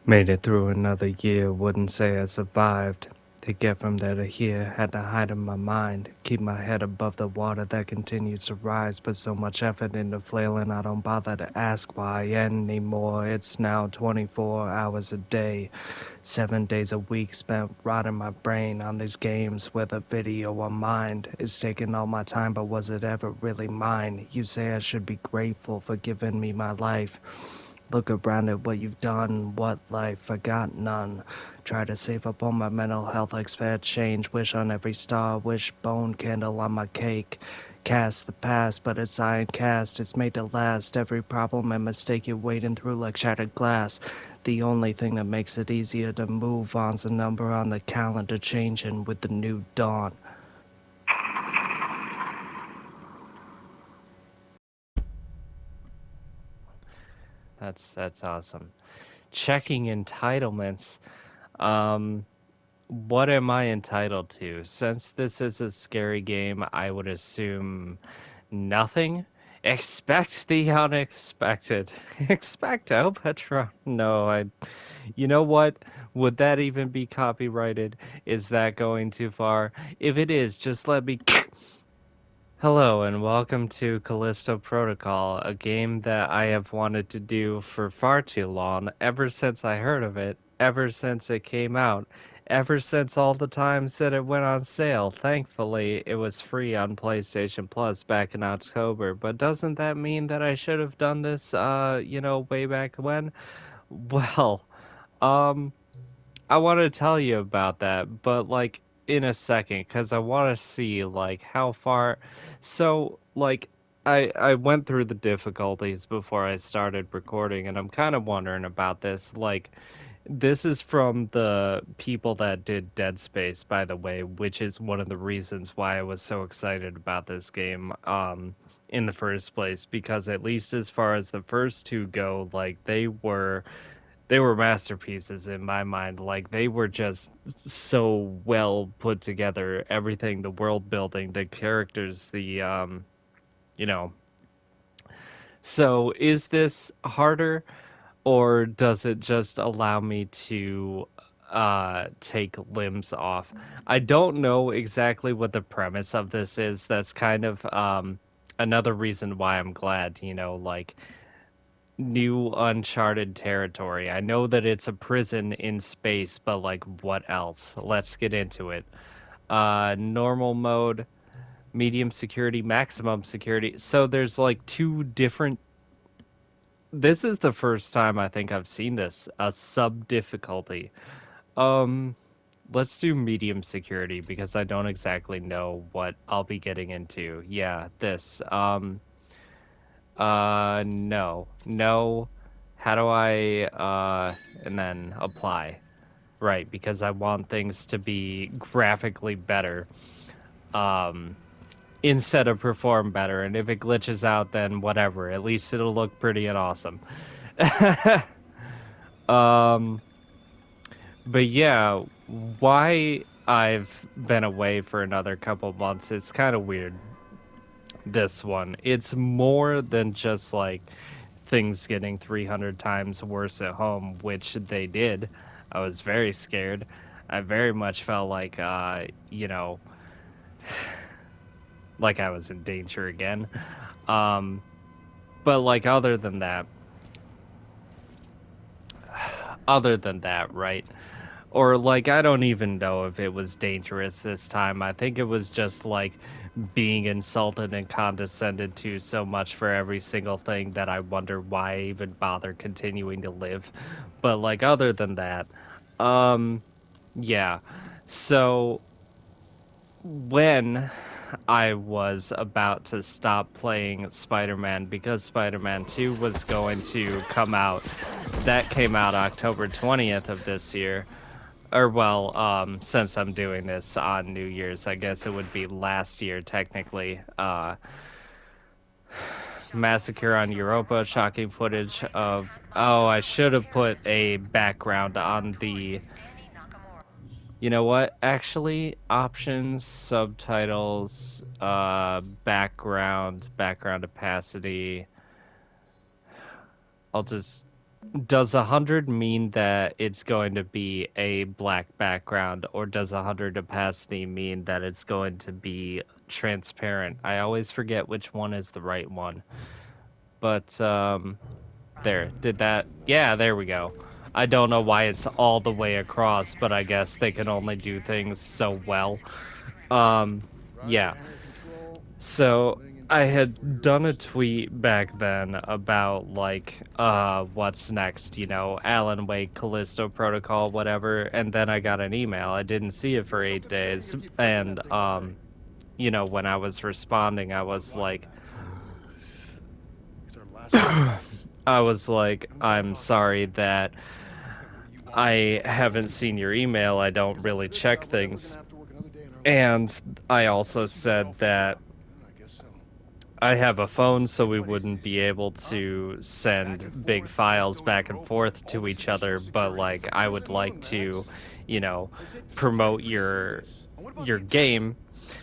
Made it through another year, wouldn't say I survived. To get from there to here, had to hide in my mind. Keep my head above the water that continues to rise. Put so much effort into flailing, I don't bother to ask why anymore. It's now 24 hours a day, 7 days a week spent rotting my brain on these games where the video on mind is taking all my time, but was it ever really mine? You say I should be grateful for giving me my life. Look around at what you've done, what life, I got none. Try to save up all my mental health like spare change. Wish on every star, wish bone candle on my cake. Cast the past, but it's iron cast, it's made to last. Every problem and mistake you're wading through like shattered glass. The only thing that makes it easier to move on's the number on the calendar changing with the new dawn. That's awesome. Checking entitlements. Um, What am I entitled to? Since this is a scary game, I would assume nothing. Expect the unexpected. Expecto Patron. No, I. You know what? Would that even be copyrighted? Is that going too far? If it is, just let me. Hello and welcome to Callisto Protocol, a game that I have wanted to do for far too long, ever since I heard of it, ever since it came out, ever since all the times that it went on sale. Thankfully, it was free on PlayStation Plus back in October, but doesn't that mean that I should have done this, way back when? Well, um, I want to tell you about that, but like in a second, because I want to see like how far. So like I went through the difficulties before I started recording, and I'm kind of wondering about this. Like this is from the people that did Dead Space, by the way, which is one of the reasons why I was so excited about this game. In the first place, because at least as far as the first two go, like they were masterpieces in my mind. Like they were just so well put together. Everything, the world building, the characters, you know. So is this harder or does it just allow me to take limbs off? I don't know exactly what the premise of this is. That's kind of another reason why I'm glad, like new uncharted territory. I know that it's a prison in space, but like what else? Let's get into it. Normal mode, medium security, maximum security. So there's like two different. This is the first time I think I've seen this, a sub difficulty. Um let's do medium security because I don't exactly know what I'll be getting into. Yeah, this. No. No. How do I, and then apply? Right, because I want things to be graphically better, um, instead of perform better. And if it glitches out, then whatever. At least it'll look pretty and awesome. um, but yeah, why I've been away for another couple months, it's kind of weird. This one, it's more than just like things getting 300 times worse at home, which they did. I was very scared. I very much felt like, like I was in danger again. Um, but like other than that, right? Or like I don't even know if it was dangerous this time. I think it was just like being insulted and condescended to so much for every single thing that I wonder why I even bother continuing to live. But like other than that, um yeah. So when I was about to stop playing Spider-Man because Spider-Man 2 was going to come out, that came out October 20th of this year. Or well, since I'm doing this on New Year's, I guess it would be last year technically. Massacre on Europa, shocking footage of. Oh, I should have put a background on the. You know what? Actually, options, subtitles, background opacity. I'll just Does 100 mean that it's going to be a black background, or does 100 opacity mean that it's going to be transparent? I always forget which one is the right one. But, there, did that? Yeah, there we go. I don't know why it's all the way across, but I guess they can only do things so well. Um, Roger, yeah. hangar control. So Laying in I tracks for had your done a reception. tweet back then about like what's next, Alan Wake, Callisto Protocol, whatever, and then I got an email. I didn't see it for There's 8 something sitting days here. Keep clicking and that thing all day. when I was responding, I I was was watching like that. It's our last one, boss. I was like, I'm done I'm talking to sorry you. that What do you want me to I say? haven't seen your email. I don't Because after really this check job, we're gonna things. have to work another day in our lives. And I At also least until they're all said figured that out. Yeah, I guess so. I have a phone, so Hey, we what is wouldn't be this? able Huh? to Back and send big forth? Just files go to back and Europa? forth All to this each additional other, but security gets like up I your would Prison like loan, sleeve? to, Max. you know, They take this security promote pretty your serious. And what about your the attacks? game,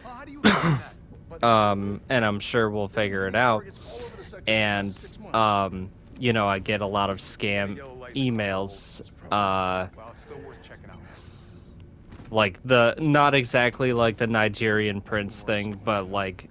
Huh, how do you explain that? By the way, and I'm sure we'll they've been figure it hitting out. targets all over the sector for the And last 6 months. I get a lot of Got a scam yellow light in the car, Cole. emails, That's probably why. Well, it's still worth checking out. like the not exactly like the Nigerian Shouldn't prince worry so thing, much, but huh? like,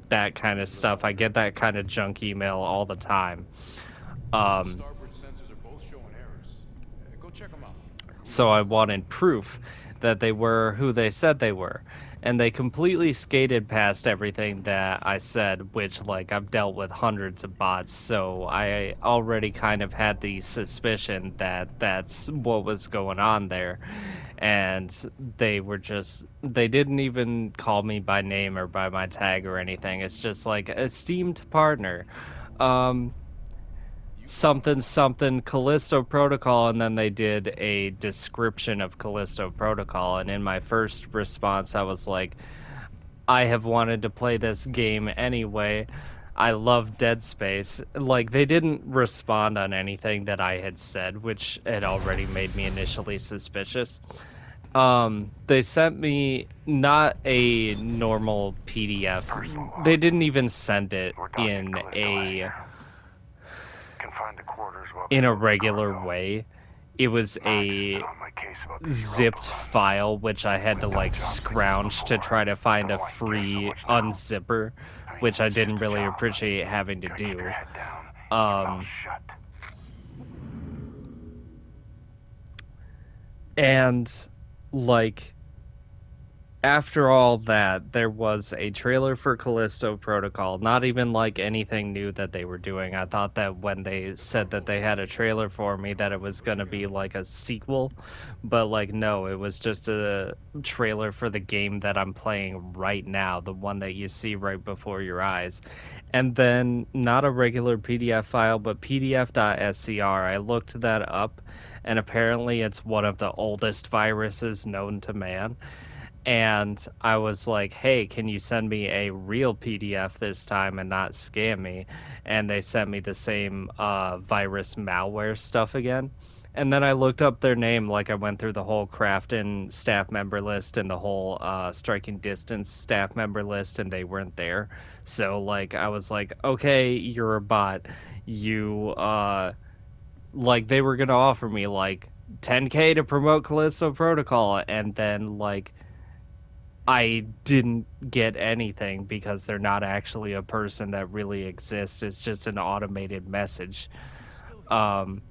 that kind of stuff. I get that kind of junk email all the time. The Um, starboard sensors are both showing errors. Go check them out. So I wanted proof that they were who they said they were. And they completely skated past everything that I said, which, like, I've dealt with hundreds of bots, so I already kind of had the suspicion that that's what was going on there. And they didn't even call me by name or by my tag or anything. It's just like, esteemed partner. Um, You found something one. something Callisto Protocol, and then they did a description of Callisto Protocol, and in my first response I was like, I have wanted to play this game anyway. I love Dead Space. Like, they didn't respond on anything that I had said, which had already made me initially suspicious. They sent me not a normal PDF. Personal They log. didn't even send it We're talking in Callisto a Edge. Confined to quarters while they in a move the regular cargo. way. It was Max has been a on my case about the Europa zipped run. file, which I had to We've done like jobs like this scrounge to before. try to find But a why care so free much now? unzipper, I mean, which I it's just didn't a really job. appreciate having to Gotta keep your do. head down, your mouth Um, shut. and like after all that, there was a trailer for Callisto Protocol. Not even like anything new that they were doing. I thought that when they said that they had a trailer for me, that it was going to be like a sequel. But like, no, it was just a trailer for the game that I'm playing right now, the one that you see right before your eyes. And then not a regular PDF file, but PDF.scr. I looked that up, and apparently it's one of the oldest viruses known to man. And I was like, hey, can you send me a real PDF this time and not scam me? And they sent me the same virus malware stuff again. And then I looked up their name, like I went through the whole Crafton staff member list and the whole Striking Distance staff member list, and they weren't there. So, like, I was like, okay, you're a bot. You, like, they were going to offer me, like, 10K to promote Callisto Protocol, and then, like, I didn't get anything because they're not actually a person that really exists. It's just an automated message. You still here? Um,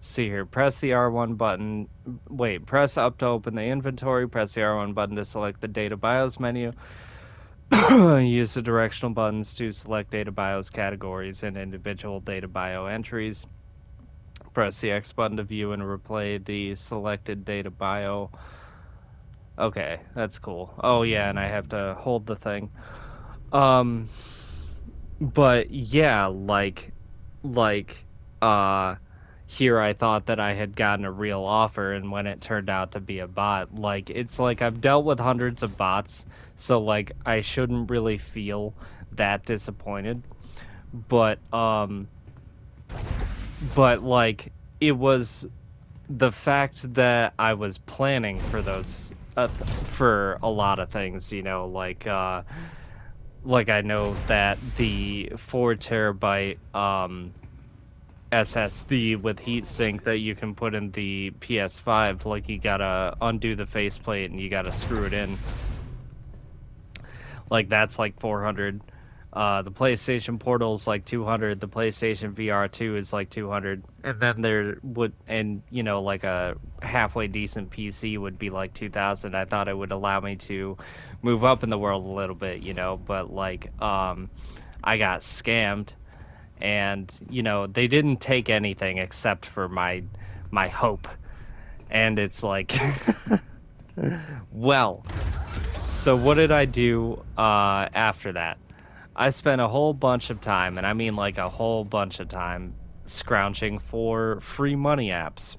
see here, press the R1 button. Wait, press up to open the inventory. Press the R1 button to select the data BIOS menu. Use the directional buttons to select data BIOS categories and individual data bio entries. Press the X button to view and replay the selected data bio. Okay, that's cool. Oh yeah, and I have to hold the thing. Um, but yeah, like, uh, here I thought that I had gotten a real offer, and when it turned out to be a bot, like, it's like I've dealt with hundreds of bots, so like I shouldn't really feel that disappointed. But like it was the fact that I was planning for those for a lot of things, like I know that the 4 terabyte SSD with heatsink that you can put in the PS5. Like, you gotta undo the faceplate and you gotta screw it in. Like, that's like 400. The PlayStation Portal is like 200. The PlayStation VR 2 is like 200. And then there would, and you know, like a halfway decent PC would be like 2,000. I thought it would allow me to move up in the world a little bit, you know, but like, I got scammed, and you know, they didn't take anything except for my hope. And it's like, well, so what did I do after that? I spent a whole bunch of time, and I mean like a whole bunch of time, scrounging for free money apps.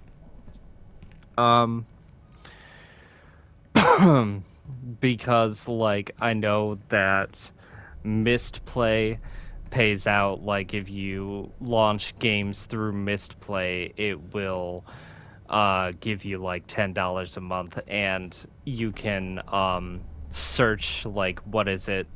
Um, because like I know that Mistplay pays out. Like, if you launch games through Mistplay, it will give you like $10 a month, and you can search, like, what is it,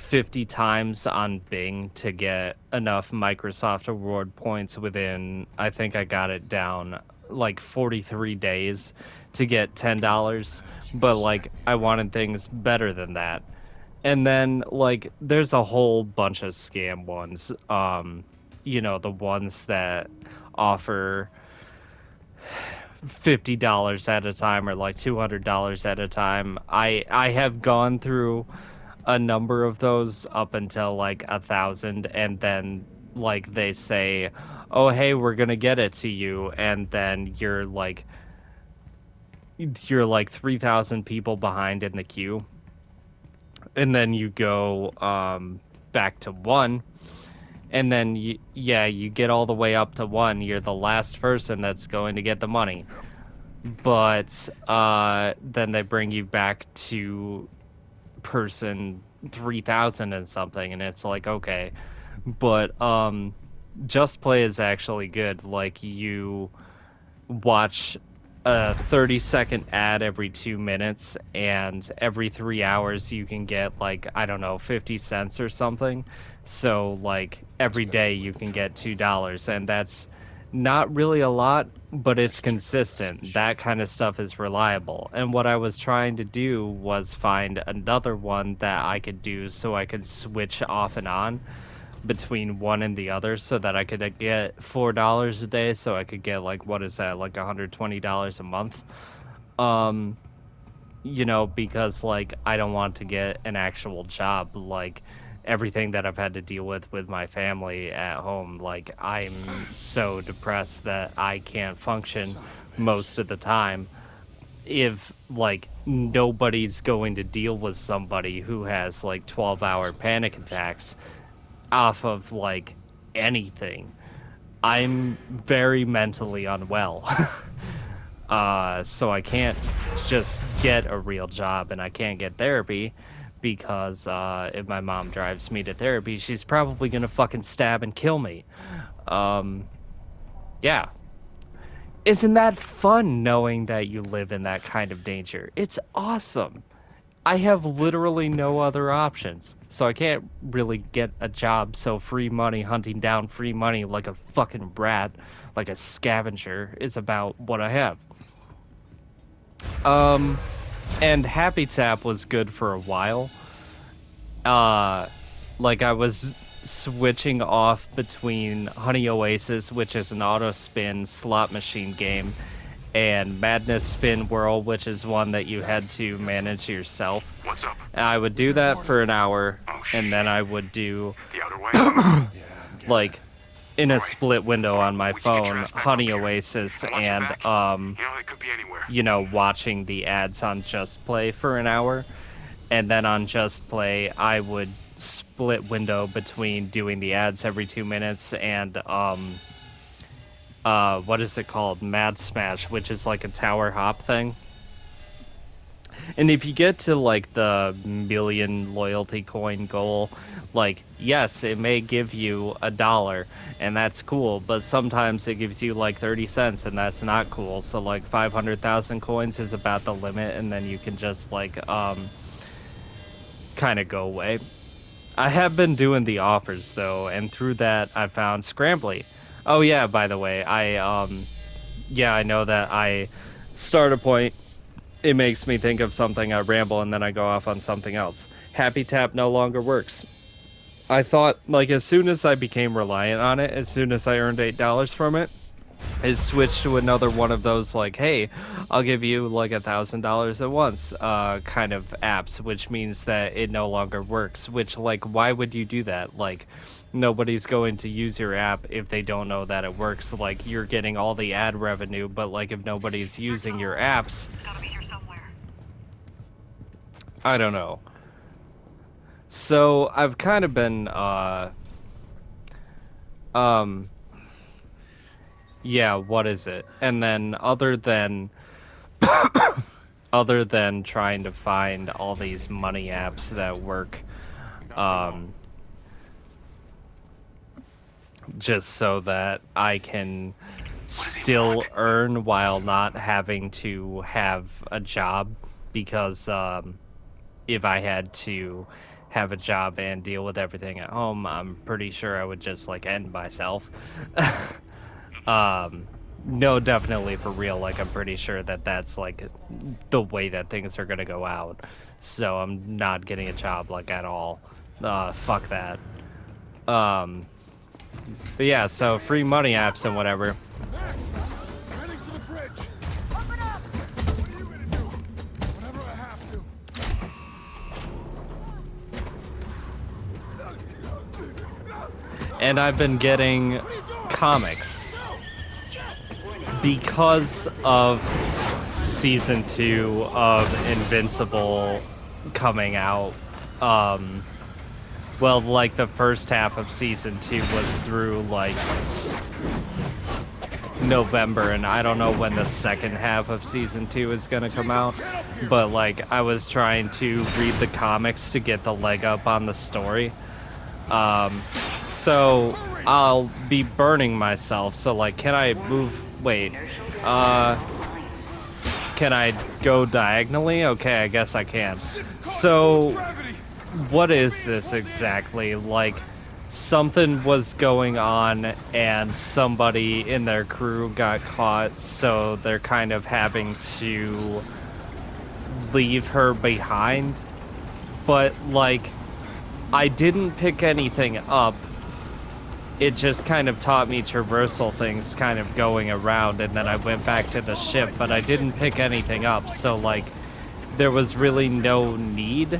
50 times on Bing to get enough Microsoft Award points within, I think I got it down, like 43 days to get $10. But like, I wanted things better than that. And then like, there's a whole bunch of scam ones. You know, the ones that offer $50 at a time, or like $200 at a time. I have gone through a number of those up until like 1,000, and then like they say, oh hey, we're gonna get it to you, and then you're like 3,000 people behind in the queue, and then you go back to one, and then you get all the way up to one. You're the last person that's going to get the money, but then they bring you back to person 3,000 and something, and it's like, okay. But Just Play is actually good. Like, you watch a 30-second ad every 2 minutes, and every 3 hours you can get, like, I don't know, 50 cents or something. So like, every day you can get $2, and that's not really a lot, but it's consistent. That kind of stuff is reliable. And what I was trying to do was find another one that I could do, so I could switch off and on between one and the other, so that I could get $4 a day, so I could get, like, what is that, like $120 a month. Um, you know, because like, I don't want to get an actual job. Like, everything that I've had to deal with my family at home, like, I'm so depressed that I can't function most of the time if like nobody's going to deal with somebody who has like 12-hour panic attacks off of like anything. I'm very mentally unwell. So I can't just get a real job, and I can't get therapy because if my mom drives me to therapy, she's probably gonna fucking stab and kill me. Um, yeah. Isn't that fun, knowing that you live in that kind of danger? It's awesome. I have literally no other options, so I can't really get a job, so free money, hunting down free money like a fucking rat, like a scavenger, is about what I have. Um, and Happy Tap was good for a while. Uh, like, I was switching off between Honey Oasis, which is an auto spin slot machine game, and Madness Spin Whirl, which is one that you had to manage yourself. What's up? And I would do that for an hour, Oh, and then shit. I would do, The outer way? Yeah, I'm guessing. like, in a Alright. split window on my We can get your phone, ass back Honey up here. Oasis, And once you're and back, you know, it could be anywhere. you know, watching the ads on Just Play for an hour. And then on Just Play, I would split window between doing the ads every 2 minutes and what is it called? Mad Smash, which is like a tower hop thing. And if you get to like the 1,000,000 loyalty coin goal, like, yes, it may give you $1, and that's cool, but sometimes it gives you like 30 cents, and that's not cool. So like 500,000 coins is about the limit, and then you can just like kind of go away. I have been doing the offers though, and through that I found Scrambly. Oh yeah, by the way, yeah, I know that I start a point, it makes me think of something, I ramble, and then I go off on something else. Happy Tap no longer works. I thought, like, as soon as I became reliant on it, as soon as I earned $8 from it, it switched to another one of those, like, hey, I'll give you like $1,000 at once, kind of apps, which means that it no longer works. Which, like, why would you do that? Like, nobody's going to use your app if they don't know that it works. Like, you're getting all the ad revenue, but like, if nobody's using your apps, I don't know. So I've kind of been, yeah, what is it? And then other than trying to find all these money apps that work, um, just so that I can still earn while not having to have a job, because if I had to have a job and deal with everything at home, I'm pretty sure I would just like end myself. No, definitely for real. Like, I'm pretty sure that that's like the way that things are gonna go out. So I'm not getting a job like at all. Fuck that. Um, but yeah, so free money apps and whatever. Max, heading to the bridge. Open up. What are you gonna do? Whatever I have to. And I've been getting comics because of season 2 of Invincible coming out. Well, like, the first half of season 2 was through like November, and I don't know when the second half of season 2 is gonna come out, but like, I was trying to read the comics to get the leg up on the story. So I'll be burning myself. So like, can I move? Wait, can I go diagonally? Okay, I guess I can. So what is this exactly? Like, something was going on and somebody in their crew got caught, so they're kind of having to leave her behind. But like, I didn't pick anything up. It just kind of taught me traversal things kind of going around, and then I went back to the ship, but I didn't pick anything up, so like, there was really no need.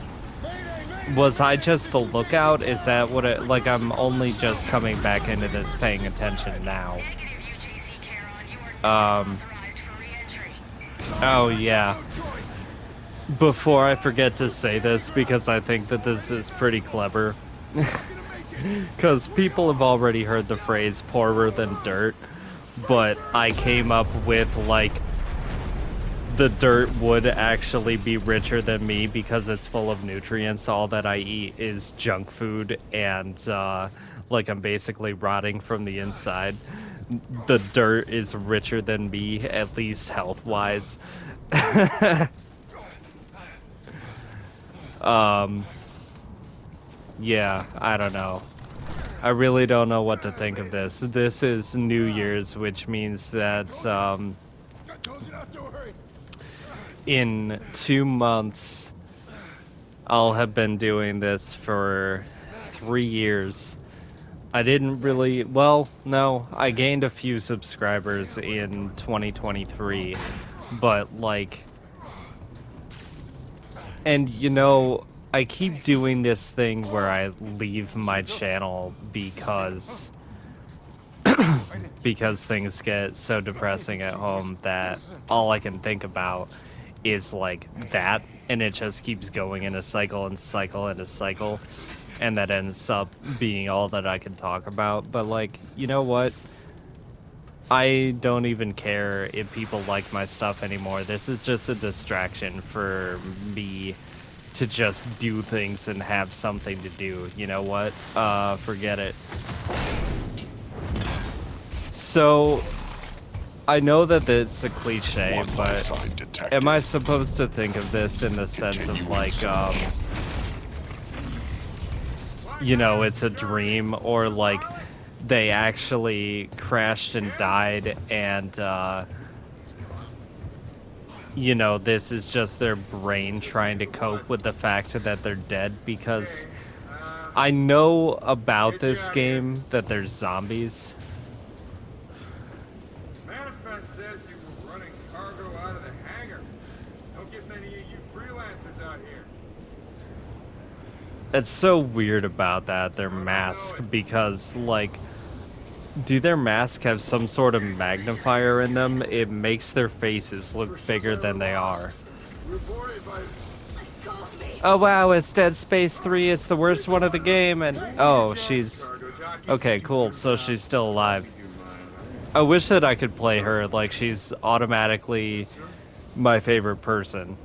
Was I just the lookout? Is that what it, like, I'm only just coming back into this paying attention now. Oh yeah. Before I forget to say this, because I think that this is pretty clever. Because people have already heard the phrase poorer than dirt, but I came up with, like, the dirt would actually be richer than me because it's full of nutrients. All that I eat is junk food, and like, I'm basically rotting from the inside. The dirt is richer than me, at least health-wise. Yeah, I don't know. I really don't know what to think of this. This is New Year's, which means that in 2 months, I'll have been doing this for 3 years. I didn't really, well, no, I gained a few subscribers in 2023, but like, and you know, I keep doing this thing where I leave my channel because because things get so depressing at home that all I can think about is like that, and it just keeps going in a cycle and cycle and a cycle, and that ends up being all that I can talk about. But like, you know what? I don't even care if people like my stuff anymore. This is just a distraction for me to just do things and have something to do. You know what? Forget it. So, I know that it's a cliche, but am I supposed to think of this in the sense of like, you know, it's a dream, or like, they actually crashed and died, and you know, this is just their brain trying to cope with the fact that they're dead, because I know about Get you this out here. game that there's zombies. Manifest says you were running cargo out of the hangar. Don't get many of you freelancers out here. It's so weird about that, their How'd you know mask, it? because, like, do their masks have some sort of magnifier in them? It makes their faces look We're sure bigger they were than they lost. are. We were boarded by... Oh wow, it's Dead Space 3, it's the worst one of the game, and oh, Get John's she's... cargo, Doc. You Okay, said you were cool, gonna so drop. she's still alive. You do mine. I wish that I could play her, like, she's automatically Sir? my favorite person.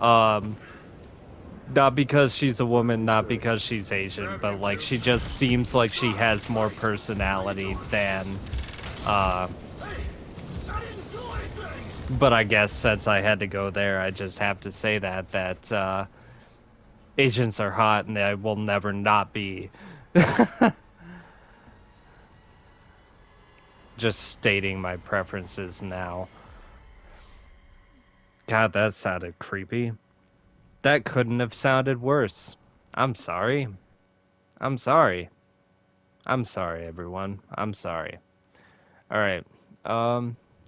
Um, not because she's a woman, not because she's Asian, but, like, she just seems like she has more personality than, uh... But I guess since I had to go there, I just have to say that, Asians are hot and they will never not be. Just stating my preferences now. God, that sounded creepy. That couldn't have sounded worse. I'm sorry. I'm sorry. I'm sorry, everyone. I'm sorry. Alright.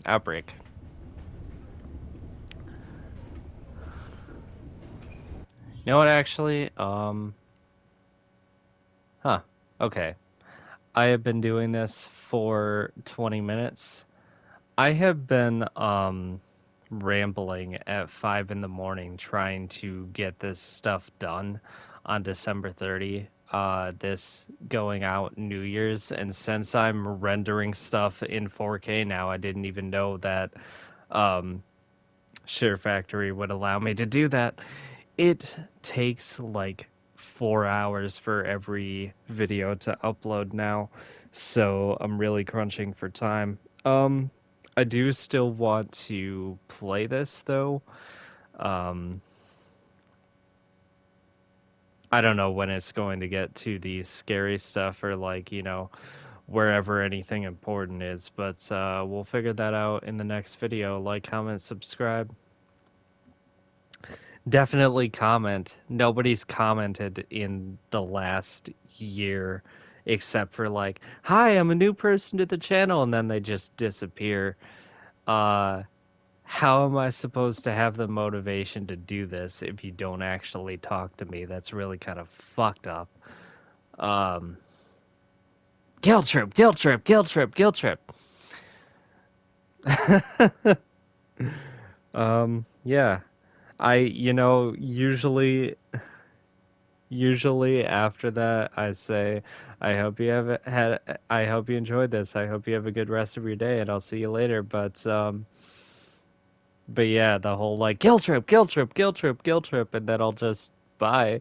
Outbreak. You know what, actually? Huh. Okay. I have been doing this for 20 minutes. I have been rambling at 5 in the morning trying to get this stuff done on December 30. This going out New Year's, and since I'm rendering stuff in 4K now, I didn't even know that um Share Factory would allow me to do that. It takes like 4 hours for every video to upload now, so I'm really crunching for time. I do still want to play this though. Um, I don't know when it's going to get to the scary stuff or like, you know, wherever anything important is, but we'll figure that out in the next video. Like, comment, subscribe. Definitely comment. Nobody's commented in the last year except for like, "Hi, I'm a new person to the channel," and then they just disappear. Uh, how am I supposed to have the motivation to do this if you don't actually talk to me? That's really kind of fucked up. Um, guilt trip, guilt trip, guilt trip, guilt trip. Yeah. You know, usually after that, I say, I hope you enjoyed this. I hope you have a good rest of your day, and I'll see you later. But yeah, the whole like guilt trip, guilt trip, guilt trip, guilt trip, and then I'll just bye.